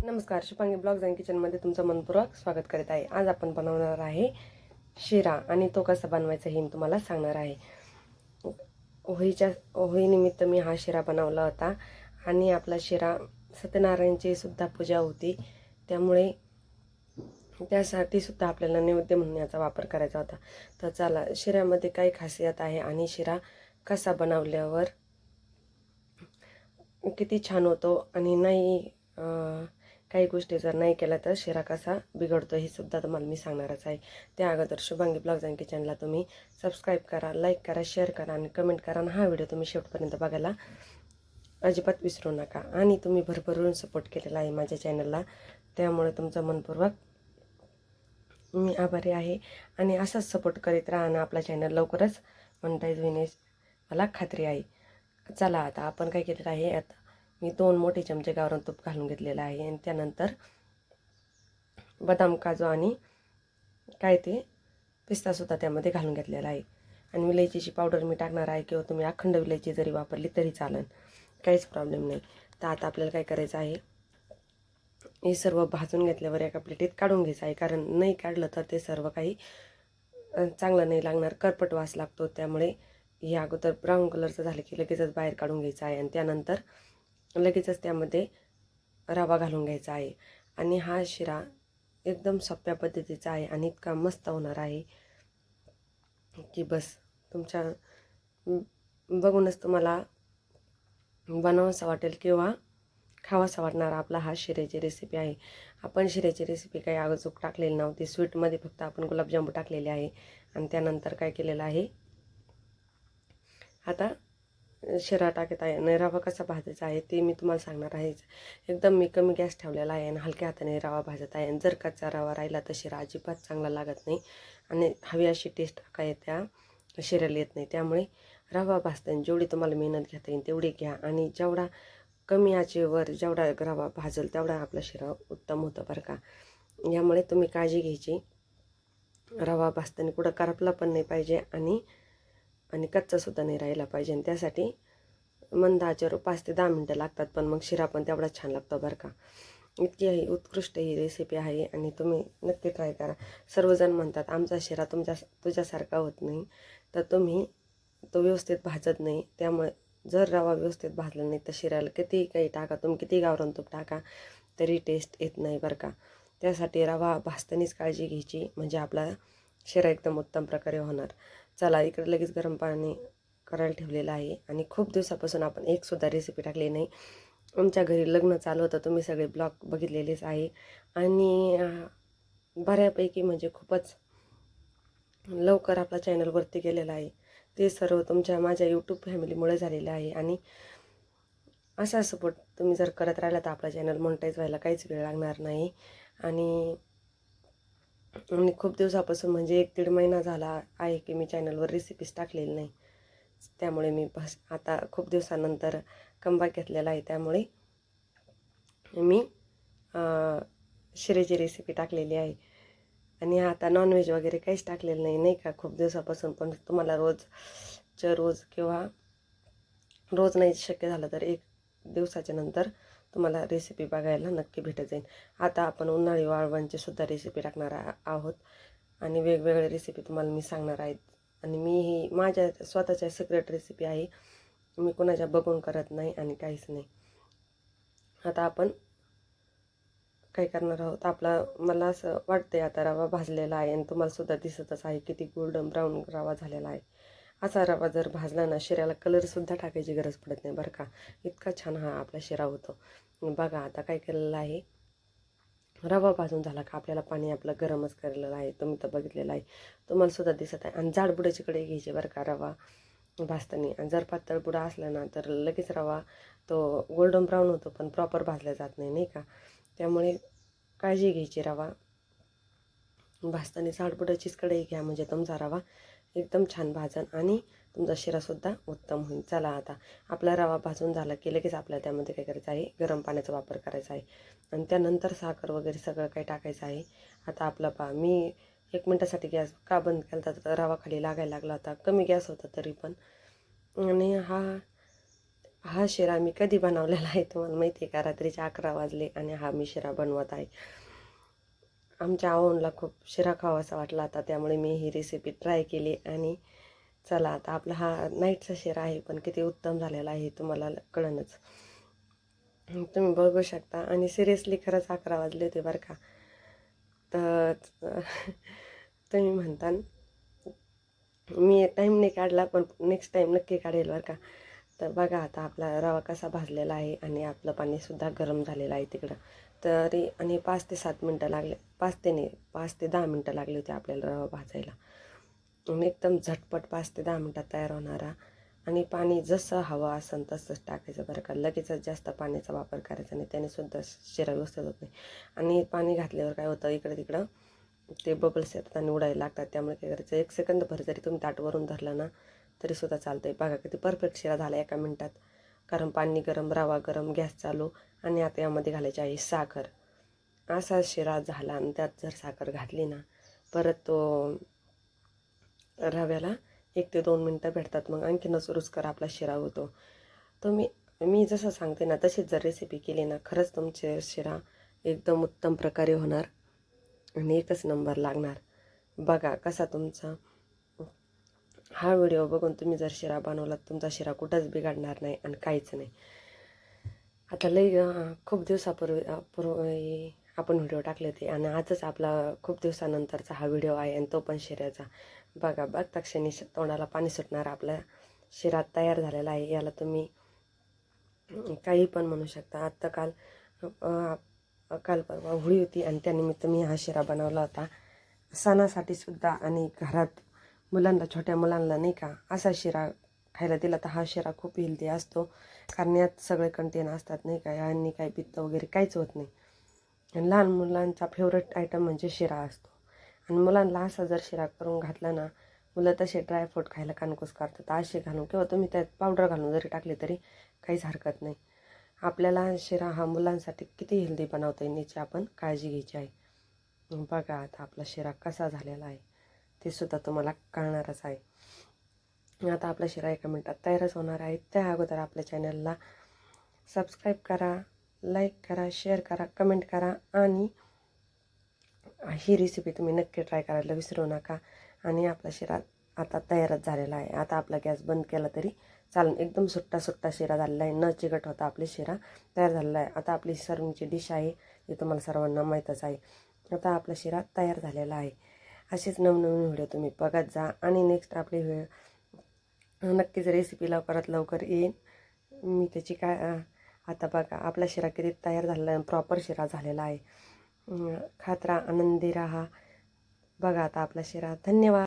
नमस्कार, Shubhangi blogs and किचनमध्ये तुमचं मनपूर्वक स्वागत करीत आहे। आज आपण बनवणार आहे शिरा आणि तो कसा बनवायचा हे मी तुम्हाला सांगणार आहे। होळीनिमित्त मी हा शिरा बनवला होता आणि आपला शिरा सत्यनारायणची सुद्धा पूजा होती, त्यामुळे त्यासाठी सुद्धा आपल्याला नैवेद्य म्हणून याचा वापर करायचा होता। तर चला, शिऱ्यामध्ये काय खासियत आहे आणि शिरा कसा बनवल्यावर किती छान होतो आणि नाही काही गोष्टी जर नाही केल्या तर शिरा कसा बिघडतो हे सुद्धा तुम्हाला मी सांगणारच आहे। त्या अगोदर शुभांगी ब्लॉग्स अँड किचनला तुम्ही सबस्क्राईब करा, लाईक करा, शेअर करा आणि कमेंट करा। हा व्हिडिओ तुम्ही शेवटपर्यंत बघायला अजिबात विसरू नका आणि तुम्ही भरभरून सपोर्ट केलेला आहे माझ्या चॅनलला, त्यामुळे तुमचा मनपूर्वक मी आभारी आहे आणि असाच सपोर्ट करीत राहा आणि आपला चॅनल लवकरच मोनेटाईज होण्याची मला खात्री आहे। चला, आता आपण काय केलेलं आहे, आता मी 2 मोठे चमचे गावरान तूप घालून घेतलेलं आहे आणि त्यानंतर बदाम, काजू आणि काय ते पिस्तासुद्धा त्यामध्ये घालून घेतलेला आहे आणि विलायचीची पावडर मी टाकणार आहे, किंवा तुम्ही अखंड विलायची जरी वापरली तरी चालेल, काहीच प्रॉब्लेम नाही। तर आता आपल्याला काय करायचं आहे, हे सर्व भाजून घेतल्यावर एका प्लेटीत काढून घ्यायचं आहे, कारण नाही काढलं तर ते सर्व काही चांगलं नाही लागणार, करपट वास लागतो। त्यामुळे हे अगोदर ब्राऊन कलरचं झालं की लगेचच बाहेर काढून घ्यायचं आहे आणि त्यानंतर लगेचच त्यामध्ये रवा घालून घ्यायचा आहे आणि हा शिरा एकदम सोप्या पद्धतीचा आहे आणि इतका मस्त होणार आहे की बस तुमच्या बघूनच तुम्हाला बनवावंसं वाटेल किंवा खावासा वाटणार आपला हा शिऱ्याची रेसिपी आहे। आपण शिऱ्याची रेसिपी काही अगोदर टाकलेली नव्हती, स्वीटमध्ये फक्त आपण गुलाबजामुन टाकलेले आहे आणि त्यानंतर काय केलेलं आहे, आता शिरा टाकत आहे आणि रवा कसा भाजायचा आहे ते मी तुम्हाला सांगणार आहे। एकदम मी कमी गॅस ठेवलेला आहे आणि हलक्या हाताने रवा भाजत आहे आणि जर कच्चा रवा राहिला तर शिरा अजिबात चांगला लागत नाही आणि हवी अशी टेस्ट काय त्या शिऱ्याला येत नाही। त्यामुळे रवा भाजताना जेवढी तुम्हाला मेहनत घेता येईल तेवढी घ्या आणि जेवढा कमी आचेवर जेवढा रवा भाजेल तेवढा आपला शिरा उत्तम होतं बरं का। यामुळे तुम्ही काळजी घ्यायची, रवा भाजताना कुठं करपला पण नाही पाहिजे आणि कच्चासुद्धा नाही राहिला पाहिजे आणि त्यासाठी मंद आचेवर 5 ते 10 मिनटं लागतात, पण मग शिरा पण तेवढा छान लागतो बरं का। इतकी उत्कृष्ट ही रेसिपी आहे आणि तुम्ही नक्की ट्राय करा। सर्वजण म्हणतात आमचा शिरा तुझ्यासारखा होत नाही, तर तुम्ही तो व्यवस्थित भाजत नाही, त्यामुळे जर रवा व्यवस्थित भाजला नाही तर शिऱ्याला किती काही टाका, तुम्ही किती गावरान तूप टाका तरी टेस्ट येत नाही बरं का। त्यासाठी रवा भाजतानाच काळजी घ्यायची, म्हणजे आपला शिरा एकदम उत्तम प्रकारे होणार। चला, इकडे लगेच गरम पाणी करायला ठेवलेलं आहे आणि खूप दिवसापासून आपण एकसुद्धा रेसिपी टाकली नाही। आमच्या घरी लग्न चालू होतं, तुम्ही सगळे ब्लॉग बघितलेलेच आहे आणि बऱ्यापैकी म्हणजे खूपच लवकर आपला चॅनलवरती गेलेला आहे। ते सर्व माझ्या यूट्यूब फॅमिलीमुळे झालेलं आहे आणि असा सपोर्ट तुम्ही जर करत राहिला तर आपला चॅनल मोनेटाईज व्हायला काहीच वेळ लागणार नाही आणि खूप दिवसापासून म्हणजे 1-1.5 महिना झाला आहे की मी चॅनलवर रेसिपीज टाकलेली नाही, त्यामुळे मी बस आता खूप दिवसानंतर कमबॅक घेतलेला आहे, त्यामुळे मी शिऱ्याची रेसिपी टाकलेली आहे आणि आता नॉनव्हेज वगैरे काहीच टाकलेलं नाही का खूप दिवसापासून। पण तुम्हाला रोज किंवा रोज नाही शक्य झालं तर 1 दिवसाच्या नंतर तुम्हाला रेसिपी बघायला नक्की भेटत जाईल। आता आपण उन्हाळी वाळवणची सुद्धा रेसिपी टाकणार आहोत आणि वेगवेगळे रेसिपी तुम्हाला मी सांगणार आहेत आणि मी ही माझ्या स्वतःच्या सिक्रेट रेसिपी आहे, मी कोणाच्या बघून करत नाही आणि काहीच नाही। आता आपण काय करणार आहोत, मला असं वाटतंय आता रवा भाजलेला आहे आणि तुम्हाला सुद्धा दिसतच आहे किती गोल्डन ब्राऊन रवा झालेला आहे। असा रवा जर भाजला ना, शिऱ्याला कलरसुद्धा टाकायची गरज पडत नाही बरं का, इतका छान हा आपला शिरा होतो। बघा आता काय केलेलं आहे, रवा भाजून झाला का आपल्याला पाणी आपलं गरमच केलेलं आहे, तुम्ही तर बघितलेलं आहे, तुम्हाला सुद्धा दिसत आहे। आणि जाड बुडाची कढई घ्यायची बरं का रवा भाजताना, आणि जर पातळ बुडा असला ना तर लगेच रवा तो गोल्डन ब्राऊन होतो पण प्रॉपर भाजला जात नाही, नाही का। त्यामुळे काळजी घ्यायची, रवा भाजताना जाड बुडाचीच कढई घ्या, म्हणजे तुमचा रवा एकदम छान भाजन आणि तुमचा शिरासुद्धा उत्तम होईल। चला, आता आपला रवा भाजून झाला की लगेच आपल्याला त्यामध्ये काय करायचं आहे, गरम पाण्याचा वापर करायचा आहे आणि त्यानंतर साखर वगैरे सगळं काही टाकायचं आहे। आता आपला मी 1 मिनटासाठी गॅस का बंद केला तर रवा खाली लागायला लागला होता, कमी गॅस होता तरी पण, आणि हा हा शिरा मी कधी बनवलेला आहे तुम्हाला माहिती आहे का? रात्रीचे 11 वाजले आणि हा मी शिरा बनवत आहे. आमच्या आवूंला खूप शिरा खावासा वाटला होता, त्यामुळे मी ही रेसिपी ट्राय केली. आणि चला आता आपला हा नाईटचा शिरा आहे, पण किती उत्तम झालेला आहे तुम्हाला कळेलच. तुम्ही बघू शकता. आणि सिरियसली खरंच 11 वाजले होते बरं का. तर तुम्ही म्हणता मी टाईम नाही काढला, पण नेक्स्ट टाईम नक्की काढेल बरं का. तर बघा आता आपला रवा कसा भाजलेला आहे आणि आपलं पाणीसुद्धा गरम झालेलं आहे तिकडं. तरी आणि 5 ते 7 मिनटं लागले, 5 ते नाही 5 ते 10 मिनटं लागली होती आपल्याला रवा भाजायला. आणि एकदम झटपट 5 ते 10 मिनटात तयार होणारा. आणि पाणी जसं हवं असेल तसंच टाकायचं बरं का. लगेचच जास्त पाण्याचा वापर करायचा नाही, त्यानेसुद्धा शिरा व्यवस्थित होत नाही. आणि पाणी घातल्यावर काय होतं, इकडं तिकडं ते बबल्स येतात आणि उडायला लागतात. त्यामुळे काय करायचं, 1 सेकंद भर जरी तुम्ही ताटवरून धरलं ना तरीसुद्धा चालतं आहे. बघा किती परफेक्ट शिरा झाला एका मिनटात. कारण पाणी गरम, रवा गरम, गॅस चालू. आणि आता यामध्ये घालायची आहे साखर. असा शिरा झाला. आणि त्यात जर साखर घातली ना, परत तो रव्याला 1 ते 2 मिनटं भेटतात, मग आणखीनच रुचकर आपला शिरा होतो. मी जसं सांगते ना तशीच जर रेसिपी केली ना, खरंच तुमचे शिरा एकदम उत्तम प्रकारे होणार आणि एकच नंबर लागणार. बघा कसा तुमचा हा व्हिडिओ बघून तुम्ही जर शिरा बनवलात, तुमचा शिरा कुठंच बिघडणार नाही आणि काहीच नाही. आता खूप दिवसापूर्वी आपण व्हिडिओ टाकले होते आणि आजच आपला खूप दिवसानंतरचा हा व्हिडिओ आहे आणि तो पण शिऱ्याचा. बघा बघता क्षणी तोंडाला पाणी सुटणार आपला शिरा तयार झालेला आहे. याला तुम्ही काही पण म्हणू शकता. आत्ता काल परवा होळी होती आणि त्यानिमित्त मी हा शिरा बनवला होता सणासाठी सुद्धा. आणि घरात मुलांना, छोट्या मुलांना नाही का असा शिरा खायला दिला तर हा शिरा खूप हेल्दी असतो. कारण यात सगळे कंटेन असतात नाही का, यांनी काही पित्त वगैरे काहीच होत नाही. आणि लहान मुलांचा फेवरेट आयटम म्हणजे शिरा असतो. आणि मुलांना असा जर शिरा करून घातला ना, मुलं तसे ड्रायफ्रूट खायला कानकूस करतात. असे घालून किंवा तुम्ही त्यात पावडर घालून जरी टाकली तरी काहीच हरकत नाही. आपल्याला शिरा हा मुलांसाठी किती हेल्दी बनवता येईल याची आपण काळजी घ्यायची आहे. बघा आता आपला शिरा कसा झालेला आहे ते सुद्धा तुम्हाला कळणारच आहे. आता आपला शिरा एका मिनटात तयारच होणार आहे. त्या अगोदर आपल्या चॅनलला सबस्क्राईब करा, लाईक करा, शेअर करा, कमेंट करा. आणि ही रेसिपी तुम्ही नक्की ट्राय करायला विसरू नका. आणि आपला शिरा आता तयारच झालेला आहे. आता आपला गॅस बंद केला तरी चालेल. एकदम सुट्टा सुट्टा शिरा झालेला आहे, न चिकट होता आपली शिरा तयार झालेला आहे. आता आपली सर्विंगची डिश आहे ही तुम्हाला सर्वांना माहीतच आहे. आता आपला शिरा तयार झालेला आहे. असेच नवनवीन व्हिडिओ तुम्ही बघत जा. आणि नेक्स्ट आपली नक्कीच रेसिपी लवकरात लवकर येईल. मी त्याची आता बघा आपला शिरा किती तयार झालेला आहे, प्रॉपर शिरा झालेला आहे. खात राहा, आनंदी राहा. बघा आता आपला शिरा. धन्यवाद.